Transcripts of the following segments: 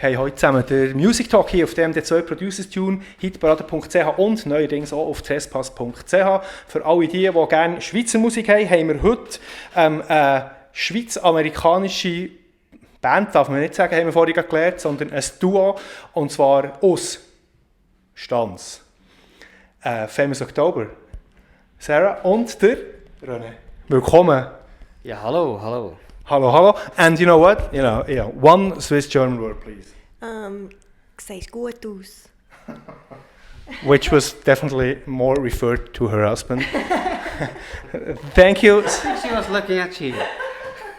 Hey, heute zusammen der Music Talk hier auf dem der 2 Producers Tune, hitparade.ch und neuerdings auch auf trespass.ch. Für alle die gerne Schweizer Musik haben wir heute eine schweiz-amerikanische Band, darf man nicht sagen, haben wir vorhin gelernt, sondern ein Duo, und zwar aus Stanz. Famous October. Sarah und der Rene. Willkommen. Ja, hallo, hallo. Hello. And you know what? One Swiss German word, please. Sieht gut aus. Which was definitely more referred to her husband. Thank you. I think she was looking at you.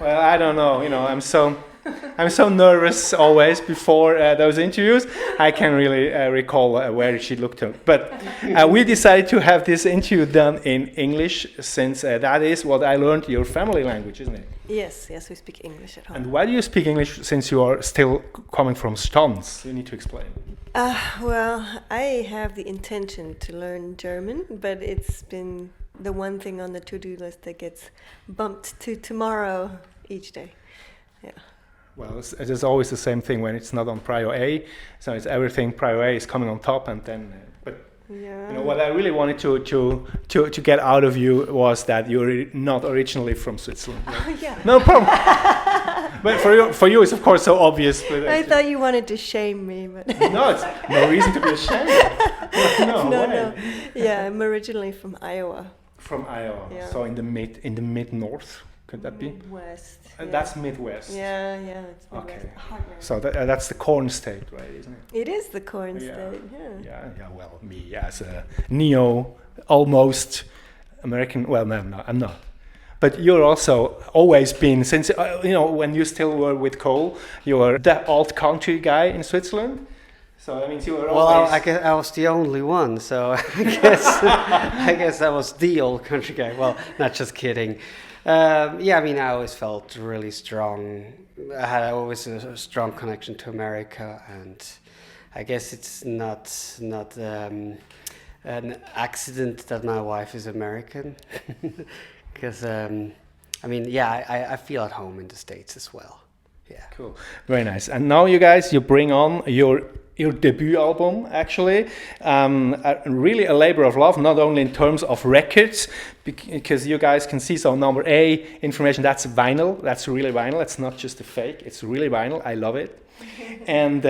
Well, I don't know. I'm so nervous always before those interviews. I can't really recall where she looked to. But we decided to have this interview done in English, since that is what I learned, your family language, isn't it? Yes, we speak English at home. And why do you speak English, since you are still coming from Stanz? You need to explain. Well, I have the intention to learn German, but it's been the one thing on the to-do list that gets bumped to tomorrow each day. Yeah. Well, it's always the same thing when it's not on Prio A. So it's everything Prio A is coming on top, and then. What I really wanted to get out of you was that you're not originally from Switzerland. Right? Oh yeah. No problem. But for you, it's of course so obvious. But I thought you wanted to shame me, but. No, it's no reason to be ashamed. No. Yeah, I'm originally from Iowa. From Iowa, yeah. So in the mid north. Could that be? West. That's Midwest. Yeah, it's Midwest. Okay. Heartland. So that's the corn state, right, isn't it? It is the corn state, yeah. Yeah, well, me as a almost American, well, no, I'm not. But you're also always been, since, when you still were with Cole, you were the alt country guy in Switzerland. So that means you were always... Well, I guess I was the only one, so I guess I was the old country guy. Well, not just kidding. I always felt really strong. I had always a strong connection to America, and I guess it's not an accident that my wife is American, because I feel at home in the States as well. Yeah. Cool. Very nice. And now you bring on your debut album, actually, really a labor of love, not only in terms of records, because you guys can see, so number A information, that's vinyl, that's really vinyl, it's not just a fake, it's really vinyl, I love it. And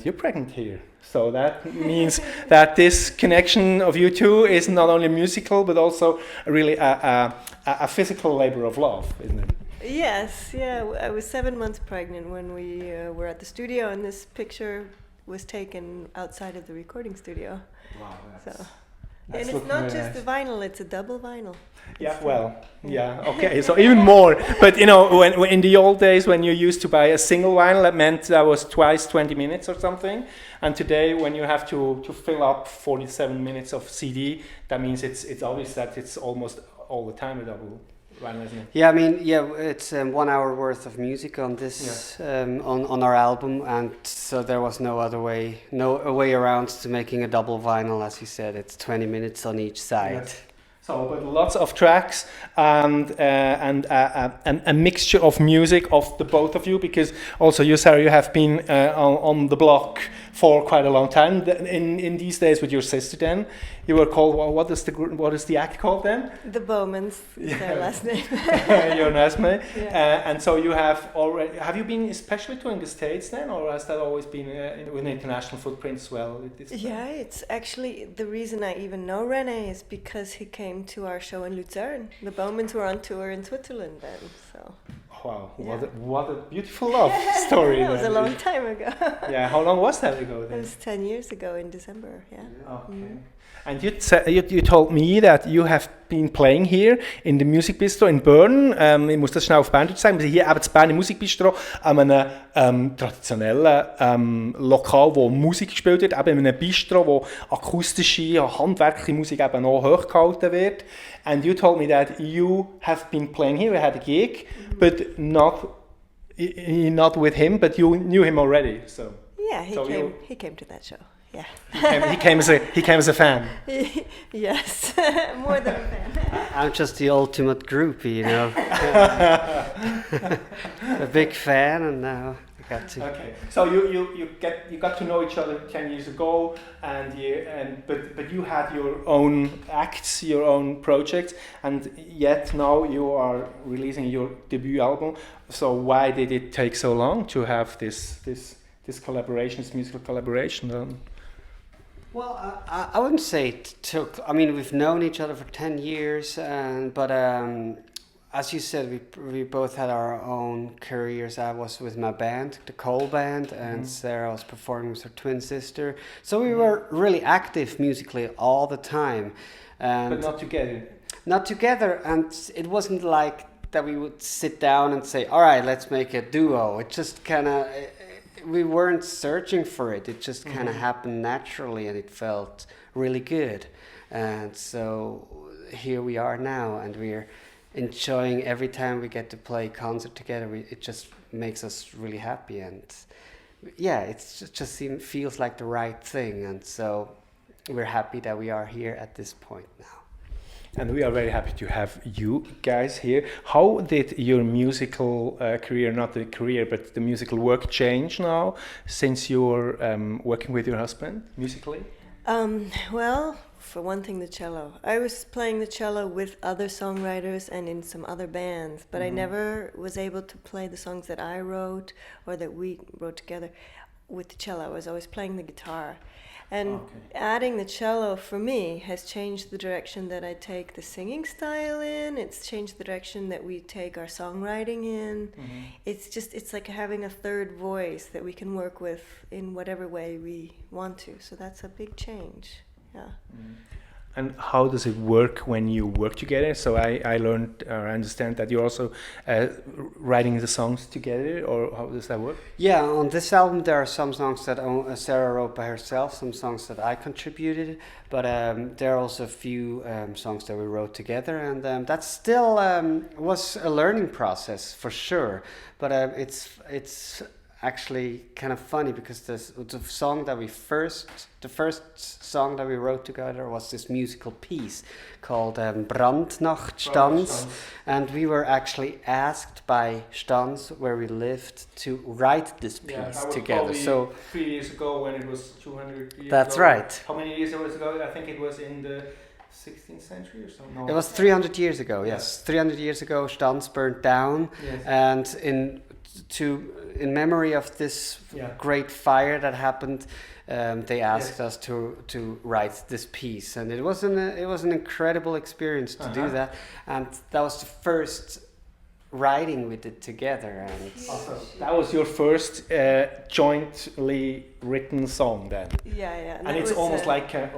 you're pregnant here. So that means that this connection of you two is not only musical, but also really a physical labor of love, isn't it? Yes, I was 7 months pregnant when we were at the studio, and this picture was taken outside of the recording studio. Wow, and it's not just a vinyl; it's a double vinyl. Okay, so even more. But when in the old days, when you used to buy a single vinyl, that meant that was twice 20 minutes or something. And today, when you have to fill up 47 minutes of CD, that means it's obvious that it's almost all the time a double. Yeah, it's 1 hour worth of music on this on our album, and so there was no way around to making a double vinyl. As you said, it's 20 minutes on each side. Yes. So, but lots of tracks and a mixture of music of the both of you, because also you, Sarah, you have been on the block for quite a long time. In these days with your sister, then you were called, what is the act called then? The Bowmans, their last name. Your last name. Yeah. And so you have you been especially touring the States then, or has that always been with an international footprint as well? It's actually the reason I even know Rene is because he came to our show in Luzern. The Bowmans were on tour in Switzerland then, so. Wow, what a beautiful love story. That was a long time ago. Yeah, how long was that ago then? It was 10 years ago in December, yeah. Okay. Mm-hmm. And you told me that you have been playing here in the Music Bistro in Bern. Ich muss das schnell auf Berndeutsch sagen. Wir sind hier eben in Bern im Musikbistro an einem traditionellen Lokal, wo Musik gespielt wird, eben in einem Bistro, wo akustische, handwerkliche Musik eben auch hochgehalten wird. And you told me that you have been playing here, you had a gig, but not with him, but you knew him already. So yeah, he came to that show. Yeah. He came as a fan. Yes, more than a fan. I'm just the ultimate groupie, you know. A big fan, and now I got to. Okay, so you got to know each other 10 years ago, but you had your own acts, your own projects, and yet now you are releasing your debut album. So why did it take so long to have this collaboration, this musical collaboration? Well, I wouldn't say it took. I mean, we've known each other for 10 years, but as you said, we both had our own careers. I was with my band, the Cole Band, and Sarah was performing with her twin sister. So we were really active musically all the time. But not together. Not together, and it wasn't like that we would sit down and say, all right, let's make a duo. It just kind of... We weren't searching for it. It just kind of happened naturally, and it felt really good. And so here we are now, and we're enjoying every time we get to play concert together. It just makes us really happy, and yeah, it just feels like the right thing. And so we're happy that we are here at this point now. And we are very happy to have you guys here. How did your musical career, not the career, but the musical work change now since you're working with your husband musically? Well, for one thing, the cello. I was playing the cello with other songwriters and in some other bands, but I never was able to play the songs that I wrote or that we wrote together with the cello. I was always playing the guitar. And adding the cello for me has changed the direction that I take the singing style in. It's changed the direction that we take our songwriting in. It's like having a third voice that we can work with in whatever way we want to. So that's a big change. Yeah. And how does it work when you work together? So I learned, or I understand that you're also writing the songs together, or how does that work? Yeah, on this album there are some songs that Sarah wrote by herself, some songs that I contributed, but there are also a few songs that we wrote together, and that still was a learning process for sure. But it's actually kind of funny because the first song that we wrote together was this musical piece called Brandnachtstanz, and we were actually asked by Stanz, where we lived, to write this piece together. So 3 years ago, when it was 200 years that's ago. Right. How many years ago? I think it was in the 16th century or something. No. It was 300 years ago. Yes, 300 years ago, Stanz burned down, and in memory of this great fire that happened, they asked us to write this piece, and it was an incredible experience to do that, and that was the first writing we did together. And also, that was your first jointly written song then. Yeah. And it's almost like a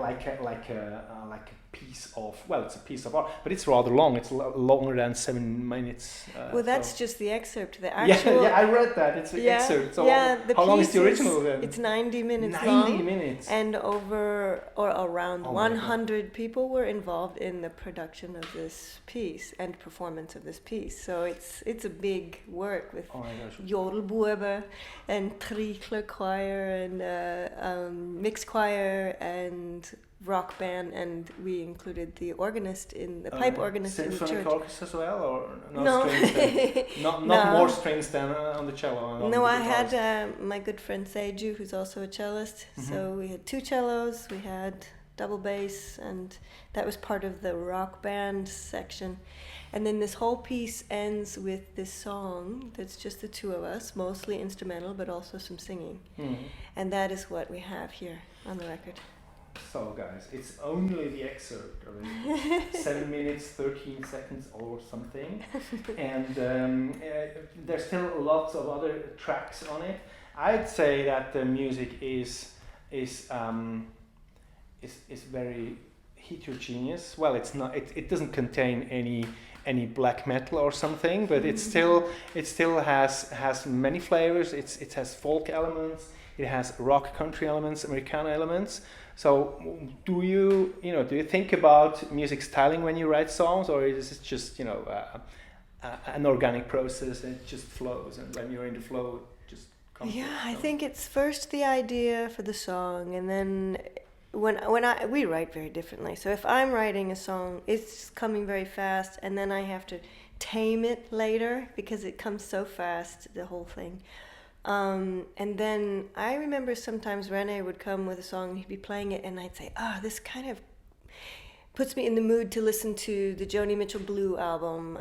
piece of, well, it's a piece of art, but it's rather long. It's longer than 7 minutes. Well, that's just the excerpt. The actual. I read that. It's an excerpt. So how long is the original then? It's 90 minutes long. 90 minutes. And around 100 people were involved in the production of this piece and performance of this piece. So it's a big work with Jodelbuben and Trickler choir and mixed choir and rock band, and we included the organist in the pipe organist in the church. Symphonic orchestra as well, or no? Strings not more strings than on the cello. No, I had my good friend Seiju, who's also a cellist. So we had 2 cellos, we had double bass, and that was part of the rock band section. And then this whole piece ends with this song that's just the 2 of us, mostly instrumental, but also some singing. And that is what we have here on the record. So guys, it's only the excerpt of it. 7 minutes, 13 seconds or something. And there's still lots of other tracks on it. I'd say that the music is very heterogeneous. Well, it's not. It doesn't contain any black metal or something, but it still has many flavors. It has folk elements. It has rock, country elements, Americana elements. So, do you think about music styling when you write songs, or is it just an organic process and it just flows, and when you're in the flow, it just Yeah, I think it's first the idea for the song, and then we write very differently. So if I'm writing a song, it's coming very fast, and then I have to tame it later because it comes so fast, the whole thing. And then I remember sometimes Rene would come with a song, he'd be playing it, and I'd say, this kind of puts me in the mood to listen to the Joni Mitchell Blue album.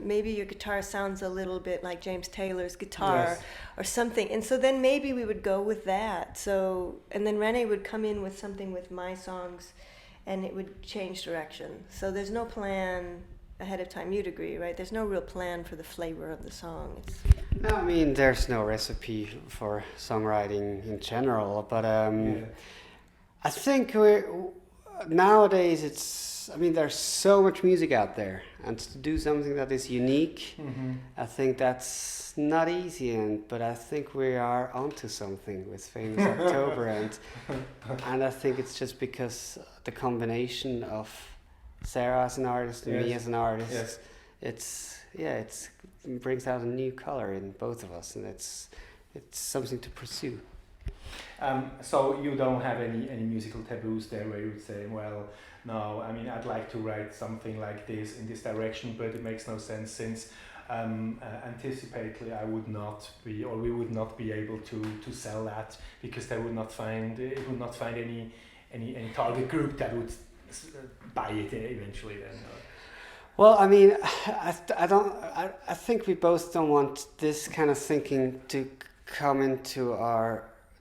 Maybe your guitar sounds a little bit like James Taylor's guitar or something. And so then maybe we would go with that. So, and then Rene would come in with something with my songs, and it would change direction. So there's no plan ahead of time. You'd agree, right? There's no real plan for the flavor of the song. No, I mean, there's no recipe for songwriting in general, but I think nowadays there's so much music out there, and to do something that is unique, I think that's not easy, but I think we are onto something with Famous October, and I think it's just because the combination of Sarah as an artist and me as an artist, it brings out a new color in both of us, and it's something to pursue. So you don't have any musical taboos there where you would say, well, no, I mean, I'd like to write something like this in this direction, but it makes no sense since anticipatedly we would not be able to sell that because it would not find any target group that would buy it eventually then. Well, I mean, I think we both don't want this kind of thinking to come into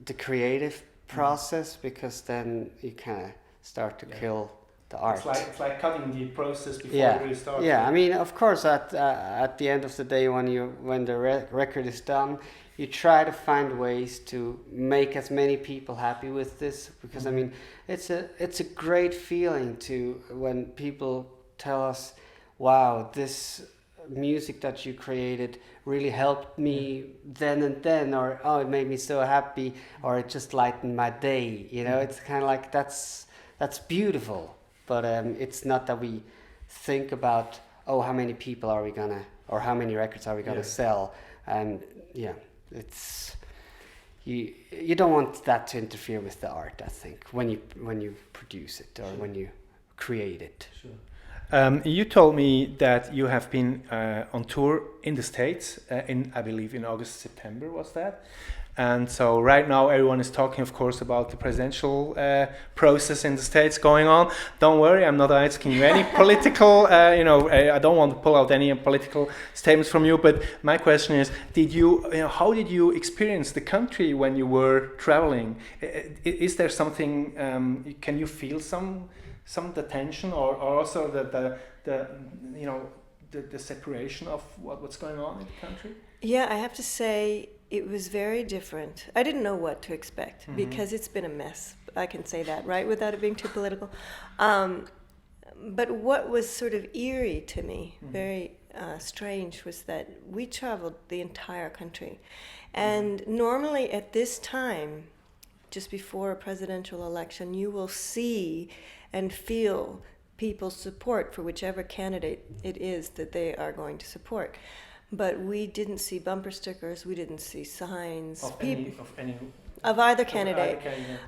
the creative process, because then you kind of start to kill the art. It's like cutting the process before you really start. Yeah, I mean, of course, at the end of the day, when the record is done, you try to find ways to make as many people happy with this, because I mean, it's a great feeling when people tell us, wow, this music that you created really helped me then and then, or it made me so happy, or it just lightened my day, it's kind of like that's beautiful, but it's not that we think about how many people are we gonna, or how many records are we gonna sell, and it's you don't want that to interfere with the art, I think, when you produce it or when you create it. Sure. You told me that you have been on tour in the States, I believe in August, September, was that? And so right now everyone is talking, of course, about the presidential process in the States going on. Don't worry, I'm not asking you any political, I don't want to pull out any political statements from you, but my question is, how did you experience the country when you were traveling? Is there something, can you feel some the tension, or also the separation of what's going on in the country? Yeah, I have to say it was very different. I didn't know what to expect because it's been a mess. I can say that, right, without it being too political. But what was sort of eerie to me, very strange, was that we traveled the entire country. And normally at this time, just before a presidential election, you will see and feel people's support for whichever candidate it is that they are going to support. But we didn't see bumper stickers, we didn't see signs. Of either candidate.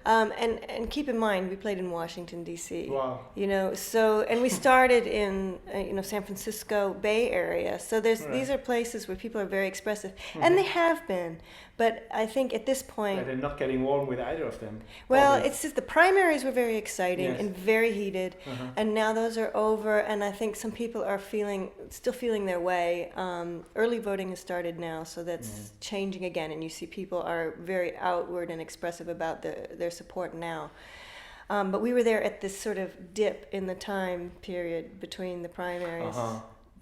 And keep in mind, we played in Washington, D.C. Wow. And we started in, San Francisco Bay Area. So these are places where people are very expressive. And they have been. But I think at this point... they're not getting warm with either of them. Well, it's just the primaries were very exciting and very heated. And now those are over. And I think some people are still feeling their way. Early voting has started now, so that's changing again. And you see people are very outward and expressive about their support now. But we were there at this sort of dip in the time period between the primaries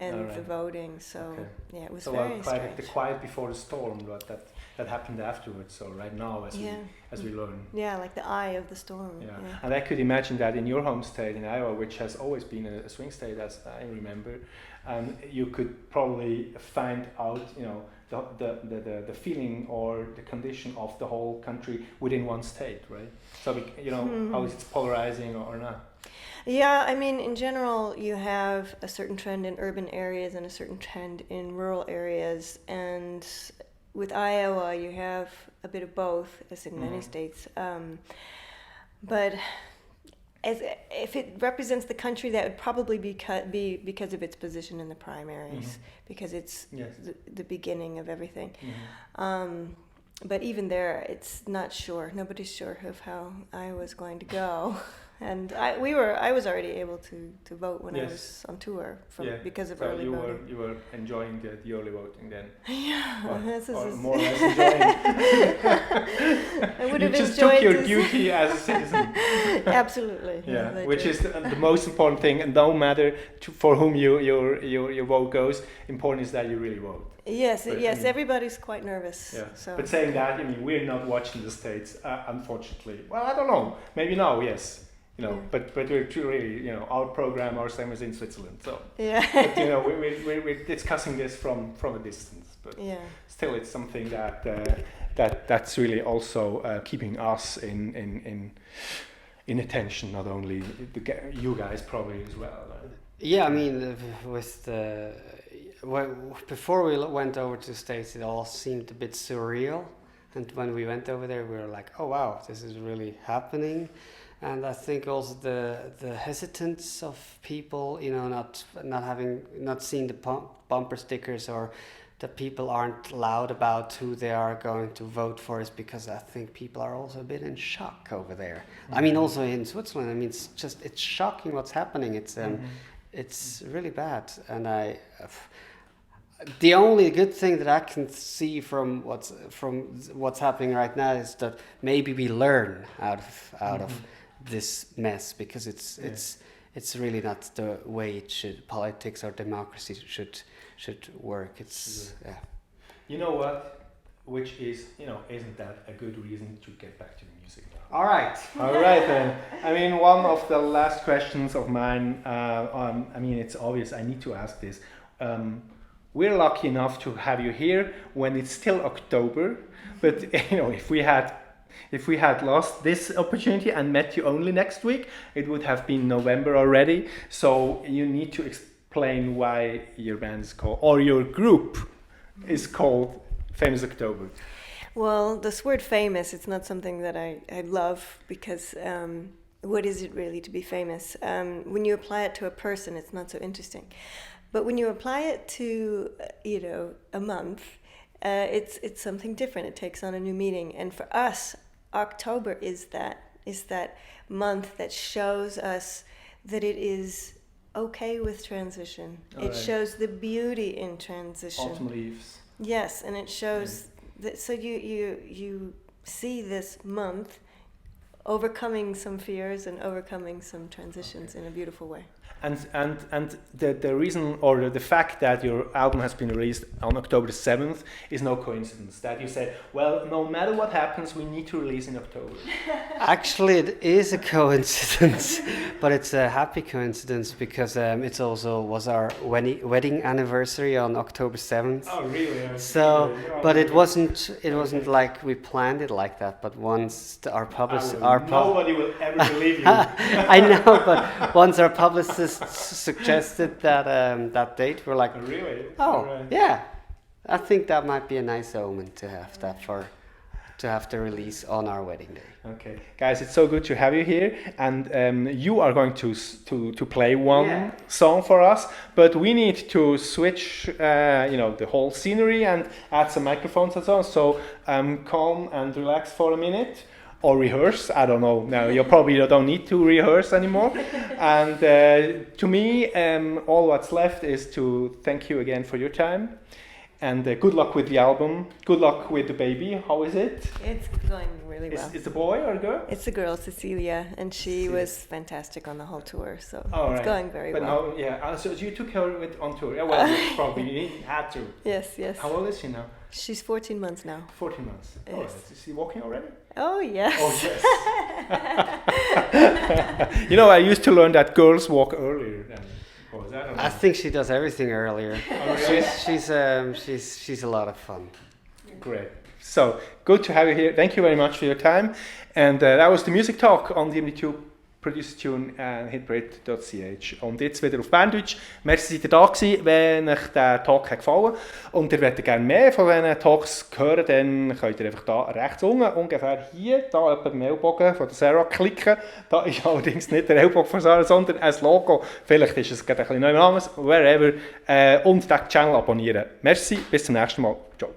and the voting. So it was very strange. The quiet before the storm, that happened afterwards. So right now, as we learn. Yeah, like the eye of the storm. Yeah. And I could imagine that in your home state in Iowa, which has always been a swing state, as I remember, you could probably find out, the feeling or the condition of the whole country within one state, right? So how is it polarizing or not? Yeah, I mean, in general, you have a certain trend in urban areas and a certain trend in rural areas, and with Iowa, you have a bit of both, as in many states. But if it represents the country, that would probably be because of its position in the primaries, because it's the beginning of everything. But even there, it's not sure. Nobody's sure of how Iowa's going to go. And I was already able to vote when I was on tour because of early voting. You were enjoying the early voting then? Yeah, or more or less enjoying. I would have you just enjoyed took your this. duty as a citizen. Absolutely. Yeah, yes, which did. is the most important thing, and no matter for whom your vote goes, important is that you really vote. Yes, But, yes. I mean, everybody's quite nervous. Yeah. So. But saying that, I mean, we're not watching the States, unfortunately. Well, I don't know. Maybe now, yes. But we're really, our program, our same as in Switzerland. So, Yeah. but, we're discussing this from a distance. But still, it's something that's really also keeping us in attention. Not only you guys, probably as well. Yeah, I mean, before we went over to the States, it all seemed a bit surreal. And when we went over there, we were like, oh, wow, this is really happening. And I think also the hesitance of people, not seeing the bumper stickers, or that people aren't loud about who they are going to vote for, is because I think people are also a bit in shock over there. I mean, also in Switzerland, I mean, it's shocking what's happening. It's really bad. And the only good thing that I can see from what's happening right now is that maybe we learn out of this mess, because it's really not the way politics or democracy should work. You know what? Which is, isn't that a good reason to get back to the music now? All right then. I mean, one of the last questions of mine. I mean, it's obvious. I need to ask this. We're lucky enough to have you here when it's still October, but if we had lost this opportunity and met you only next week, it would have been November already. So you need to explain why your band is called, or your group is called Famous October. Well, this word famous, it's not something that I love, because what is it really to be famous? When you apply it to a person, it's not so interesting. But when you apply it to, a month, it's something different. It takes on a new meaning. And for us, October is that month that shows us that it is okay with transition. It shows the beauty in transition. Autumn leaves. Yes, and it shows that. So you see this month overcoming some fears and overcoming some transitions in a beautiful way. And the reason, or the fact that your album has been released on October 7th is no coincidence. That you said, well, no matter what happens, we need to release in October. Actually, it is a coincidence, but it's a happy coincidence, because it also was our wedding anniversary on October 7th. Oh, really? So, but it wasn't like we planned it like that. But once nobody will ever believe you. I know, but once our publicist suggested that date, we're like, really? Oh, right. Yeah, I think that might be a nice omen to have that to have the release on our wedding day. Okay, guys, it's so good to have you here, and you are going to play one song for us, but we need to switch, the whole scenery and add some microphones and so on. So calm and relax for a minute. Or rehearse, I don't know. Now you probably don't need to rehearse anymore. And to me, all what's left is to thank you again for your time. And good luck with the album. Good luck with the baby. How is it? It's going really well. Is it a boy or a girl? It's a girl, Cecilia, and she was fantastic on the whole tour. So it's going very but well. Now, yeah. So you took her on tour. Yeah, well, probably you had to. Yes. How old is she now? She's 14 months now. 14 months. Yes. Oh, is she walking already? Oh, yes. Oh, yes. I used to learn that girls walk earlier than boys. I think she does everything earlier. Oh, really? She's a lot of fun. Great. So good to have you here. Thank you very much for your time. And that was the Music Talk on the MD2 producertune hitbrit.ch. Und jetzt wieder auf Berndeutsch. Merci, seid ihr da gewesen. Wenn euch der Talk hat gefallen und ihr wollt gerne mehr von diesen Talks hören, dann könnt ihr einfach da rechts unten, ungefähr hier, da etwa beim Ellbogen von der Sarah klicken. Da ist allerdings nicht der Ellbogen von Sarah, sondern ein Logo. Vielleicht ist es gerade ein bisschen neu anders, wherever. Und den Channel abonnieren. Merci, bis zum nächsten Mal. Ciao.